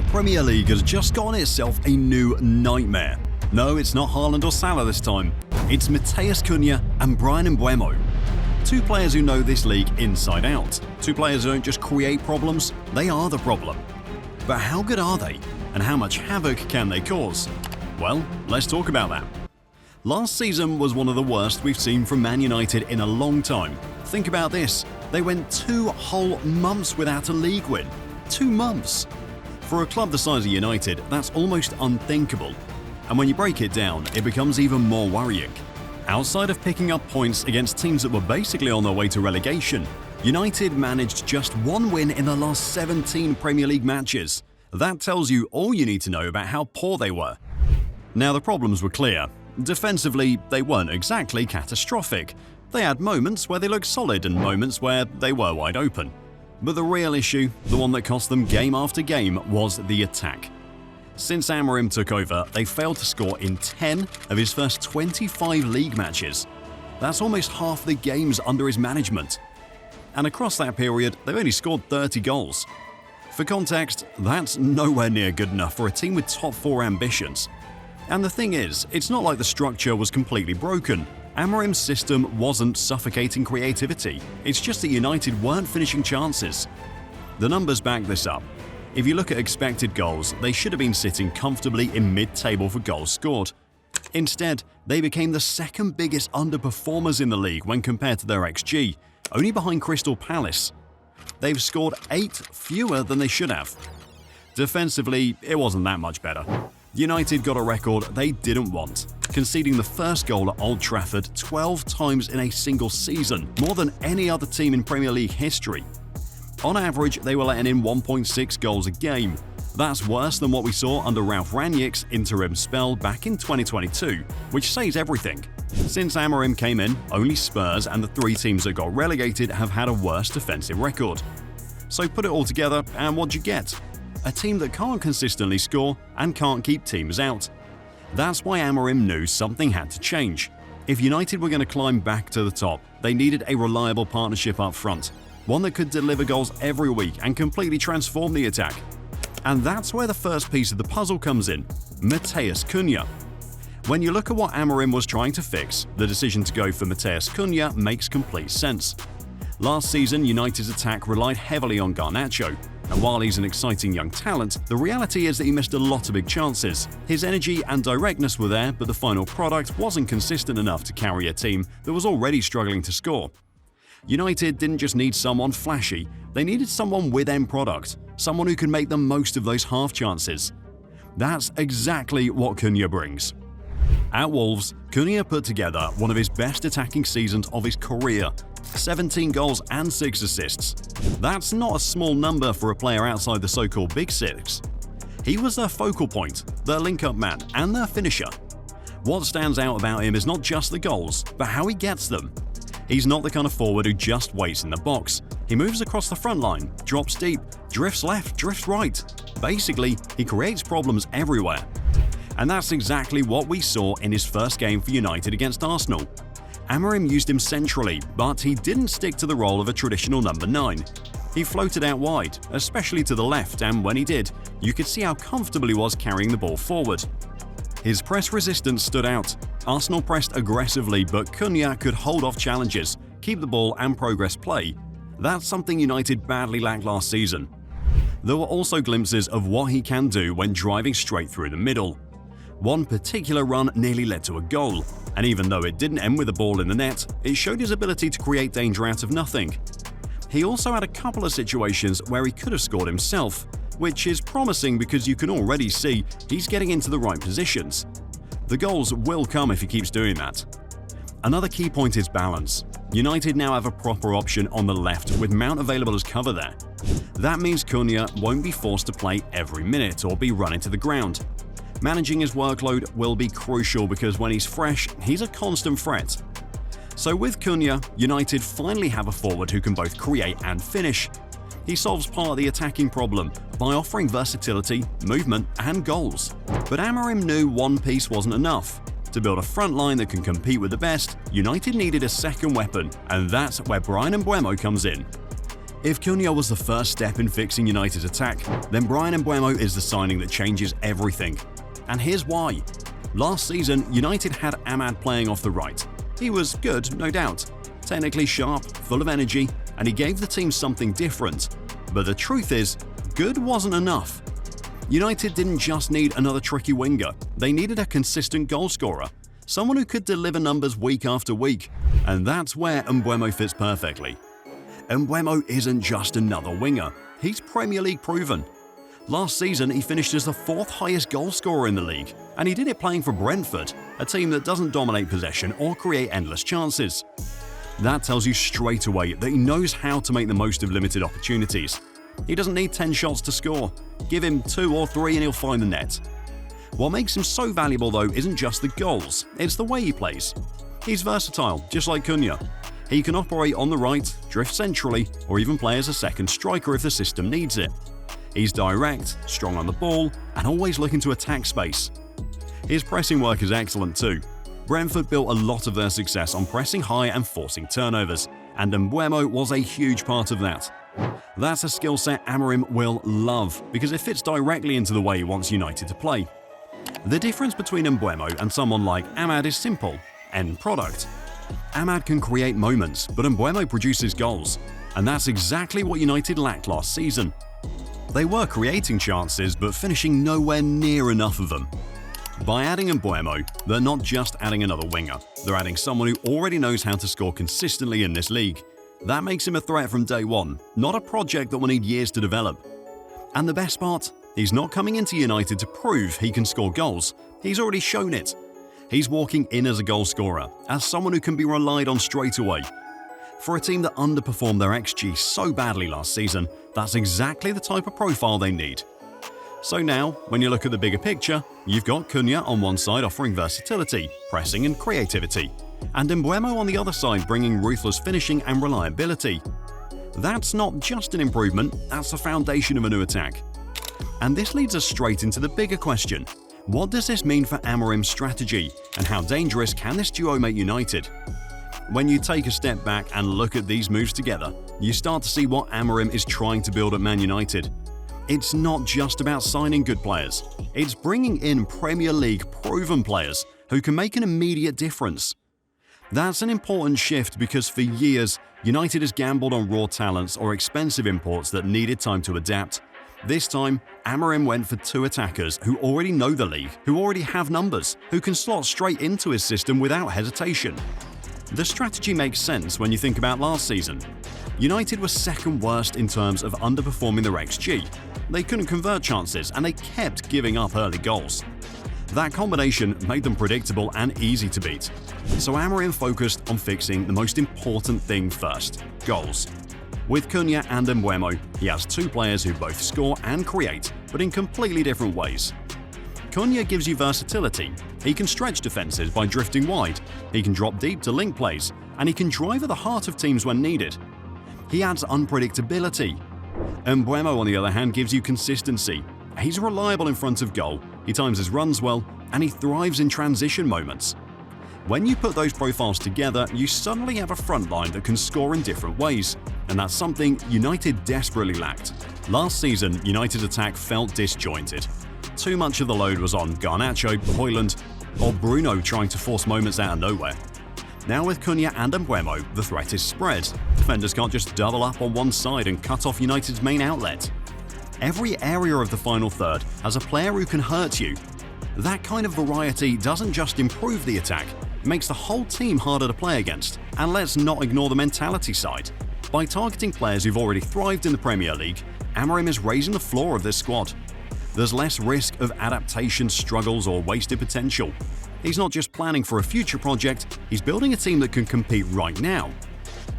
the Premier League has just gotten itself a new nightmare. No, it's not Haaland or Salah this time. It's Matheus Cunha and Bryan Mbeumo. Two players who know this league inside out. Two players who don't just create problems, they are the problem. But how good are they? And how much havoc can they cause? Well, let's talk about that. Last season was one of the worst we've seen from Man United in a long time. Think about this. They went 2 whole months without a league win. 2 months. For a club the size of United, that's almost unthinkable. And when you break it down, it becomes even more worrying. Outside of picking up points against teams that were basically on their way to relegation, United managed just 1 win in the last 17 Premier League matches. That tells you all you need to know about how poor they were. Now, the problems were clear. Defensively, they weren't exactly catastrophic. They had moments where they looked solid and moments where they were wide open. But the real issue, the one that cost them game after game, was the attack. Since Amorim took over, they failed to score in 10 of his first 25 league matches. That's almost half the games under his management. And across that period, they've only scored 30 goals. For context, that's nowhere near good enough for a team with top 4 ambitions. And the thing is, it's not like the structure was completely broken. Amorim's system wasn't suffocating creativity. It's just that United weren't finishing chances. The numbers back this up. If you look at expected goals, they should have been sitting comfortably in mid-table for goals scored. Instead, they became the second biggest underperformers in the league when compared to their XG, only behind Crystal Palace. They've scored 8 fewer than they should have. Defensively, it wasn't that much better. United got a record they didn't want, conceding the first goal at Old Trafford 12 times in a single season, more than any other team in Premier League history. On average, they were letting in 1.6 goals a game. That's worse than what we saw under Ralf Rangnick's interim spell back in 2022, which says everything. Since Amorim came in, only Spurs and the 3 teams that got relegated have had a worse defensive record. So put it all together, and what'd you get? A team that can't consistently score and can't keep teams out. That's why Amorim knew something had to change. If United were going to climb back to the top, they needed a reliable partnership up front, one that could deliver goals every week and completely transform the attack. And that's where the first piece of the puzzle comes in, Matheus Cunha. When you look at what Amorim was trying to fix, the decision to go for Matheus Cunha makes complete sense. Last season, United's attack relied heavily on Garnacho, and while he's an exciting young talent, the reality is that he missed a lot of big chances. His energy and directness were there, but the final product wasn't consistent enough to carry a team that was already struggling to score. United didn't just need someone flashy, they needed someone with end product, someone who could make the most of those half chances. That's exactly what Cunha brings. At Wolves, Cunha put together one of his best attacking seasons of his career, 17 goals and 6 assists. That's not a small number for a player outside the so-called Big Six. He was their focal point, their link-up man, and their finisher. What stands out about him is not just the goals, but how he gets them. He's not the kind of forward who just waits in the box. He moves across the front line, drops deep, drifts left, drifts right. Basically, he creates problems everywhere. And that's exactly what we saw in his first game for United against Arsenal. Amorim used him centrally, but he didn't stick to the role of a traditional number 9. He floated out wide, especially to the left, and when he did, you could see how comfortable he was carrying the ball forward. His press resistance stood out. Arsenal pressed aggressively, but Cunha could hold off challenges, keep the ball and progress play. That's something United badly lacked last season. There were also glimpses of what he can do when driving straight through the middle. One particular run nearly led to a goal, and even though it didn't end with a ball in the net, it showed his ability to create danger out of nothing. He also had a couple of situations where he could have scored himself, which is promising because you can already see he's getting into the right positions. The goals will come if he keeps doing that. Another key point is balance. United now have a proper option on the left with Mount available as cover there. That means Cunha won't be forced to play every minute or be run into the ground. Managing his workload will be crucial because when he's fresh, he's a constant threat. So with Cunha, United finally have a forward who can both create and finish. He solves part of the attacking problem by offering versatility, movement, and goals. But Amorim knew one piece wasn't enough. To build a front line that can compete with the best, United needed a second weapon, and that's where Bryan Mbeumo comes in. If Cunha was the first step in fixing United's attack, then Bryan Mbeumo is the signing that changes everything. And here's why. Last season, United had Amad playing off the right. He was good, no doubt. Technically sharp, full of energy, and he gave the team something different. But the truth is, good wasn't enough. United didn't just need another tricky winger, they needed a consistent goalscorer, someone who could deliver numbers week after week, and that's where Mbeumo fits perfectly. Mbeumo isn't just another winger, he's Premier League proven. Last season, he finished as the 4th highest goalscorer in the league, and he did it playing for Brentford, a team that doesn't dominate possession or create endless chances. That tells you straight away that he knows how to make the most of limited opportunities. He doesn't need 10 shots to score. Give him 2 or 3 and he'll find the net. What makes him so valuable though isn't just the goals, it's the way he plays. He's versatile, just like Cunha. He can operate on the right, drift centrally, or even play as a second striker if the system needs it. He's direct, strong on the ball, and always looking to attack space. His pressing work is excellent too. Brentford built a lot of their success on pressing high and forcing turnovers, and Mbeumo was a huge part of that. That's a skill set Amorim will love, because it fits directly into the way he wants United to play. The difference between Mbeumo and someone like Amad is simple: end product. Amad can create moments, but Mbeumo produces goals, and that's exactly what United lacked last season. They were creating chances, but finishing nowhere near enough of them. By adding Mbeumo, they're not just adding another winger, they're adding someone who already knows how to score consistently in this league. That makes him a threat from day one, not a project that will need years to develop. And the best part? He's not coming into United to prove he can score goals, he's already shown it. He's walking in as a goal scorer, as someone who can be relied on straight away. For a team that underperformed their XG so badly last season, that's exactly the type of profile they need. So now, when you look at the bigger picture, you've got Cunha on one side offering versatility, pressing and creativity, and Mbeumo on the other side bringing ruthless finishing and reliability. That's not just an improvement, that's the foundation of a new attack. And this leads us straight into the bigger question. What does this mean for Amorim's strategy, and how dangerous can this duo make United? When you take a step back and look at these moves together, you start to see what Amorim is trying to build at Man United. It's not just about signing good players, it's bringing in Premier League proven players who can make an immediate difference. That's an important shift because for years, United has gambled on raw talents or expensive imports that needed time to adapt. This time, Amorim went for 2 attackers who already know the league, who already have numbers, who can slot straight into his system without hesitation. The strategy makes sense when you think about last season. United were second worst in terms of underperforming their XG. They couldn't convert chances and they kept giving up early goals. That combination made them predictable and easy to beat. So Amorim focused on fixing the most important thing first: goals. With Cunha and Mbeumo, he has 2 players who both score and create, but in completely different ways. Cunha gives you versatility. He can stretch defenses by drifting wide, he can drop deep to link plays, and he can drive at the heart of teams when needed. He adds unpredictability. Mbeumo, on the other hand, gives you consistency. He's reliable in front of goal, he times his runs well, and he thrives in transition moments. When you put those profiles together, you suddenly have a front line that can score in different ways, and that's something United desperately lacked. Last season, United's attack felt disjointed. Too much of the load was on Garnacho, Højlund, or Bruno trying to force moments out of nowhere. Now with Cunha and Mbeumo, the threat is spread. Defenders can't just double up on one side and cut off United's main outlet. Every area of the final third has a player who can hurt you. That kind of variety doesn't just improve the attack, it makes the whole team harder to play against. And let's not ignore the mentality side. By targeting players who've already thrived in the Premier League, Amorim is raising the floor of this squad. There's less risk of adaptation struggles or wasted potential. He's not just planning for a future project, he's building a team that can compete right now.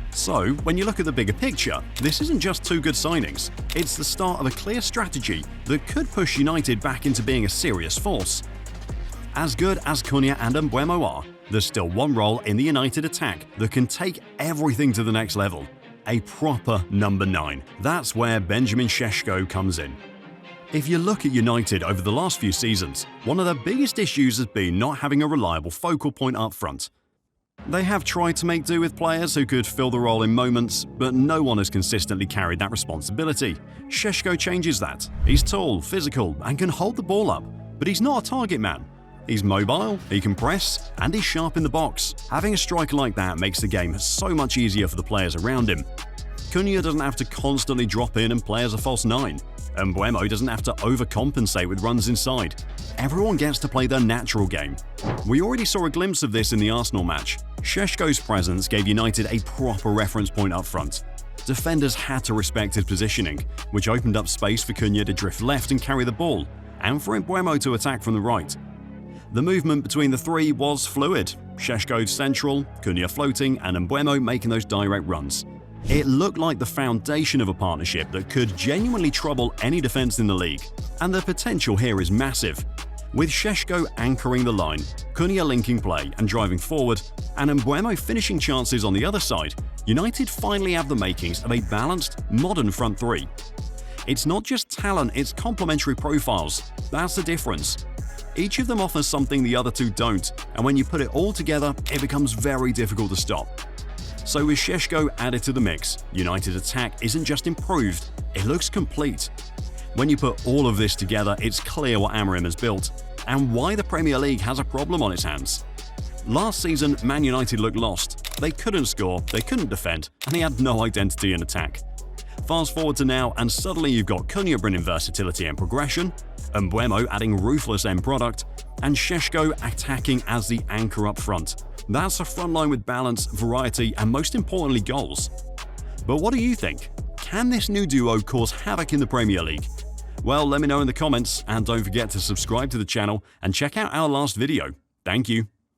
So, when you look at the bigger picture, this isn't just 2 good signings, it's the start of a clear strategy that could push United back into being a serious force. As good as Cunha and Mbeumo are, there's still one role in the United attack that can take everything to the next level: a proper number 9. That's where Benjamin Šeško comes in. If you look at United over the last few seasons, one of their biggest issues has been not having a reliable focal point up front. They have tried to make do with players who could fill the role in moments, but no one has consistently carried that responsibility. Šeško changes that. He's tall, physical, and can hold the ball up, but he's not a target man. He's mobile, he can press, and he's sharp in the box. Having a striker like that makes the game so much easier for the players around him. Cunha doesn't have to constantly drop in and play as a false nine. And Mbeumo doesn't have to overcompensate with runs inside. Everyone gets to play their natural game. We already saw a glimpse of this in the Arsenal match. Šeško's presence gave United a proper reference point up front. Defenders had to respect his positioning, which opened up space for Cunha to drift left and carry the ball, and for Mbeumo to attack from the right. The movement between the three was fluid. Šeško central, Cunha floating, and Mbeumo making those direct runs. It looked like the foundation of a partnership that could genuinely trouble any defense in the league, and the potential here is massive. With Šeško anchoring the line, Cunha linking play and driving forward, and Mbeumo finishing chances on the other side, United finally have the makings of a balanced, modern front three. It's not just talent, it's complementary profiles. That's the difference. Each of them offers something the other two don't, and when you put it all together, it becomes very difficult to stop. So with Šeško added to the mix, United's attack isn't just improved, it looks complete. When you put all of this together, it's clear what Amorim has built, and why the Premier League has a problem on its hands. Last season, Man United looked lost. They couldn't score, they couldn't defend, and they had no identity in attack. Fast forward to now, and suddenly you've got Cunha bringing versatility and progression, Mbeumo adding ruthless end product, and Šeško attacking as the anchor up front. That's a front line with balance, variety, and most importantly, goals. But what do you think? Can this new duo cause havoc in the Premier League? Well, let me know in the comments, and don't forget to subscribe to the channel and check out our last video. Thank you.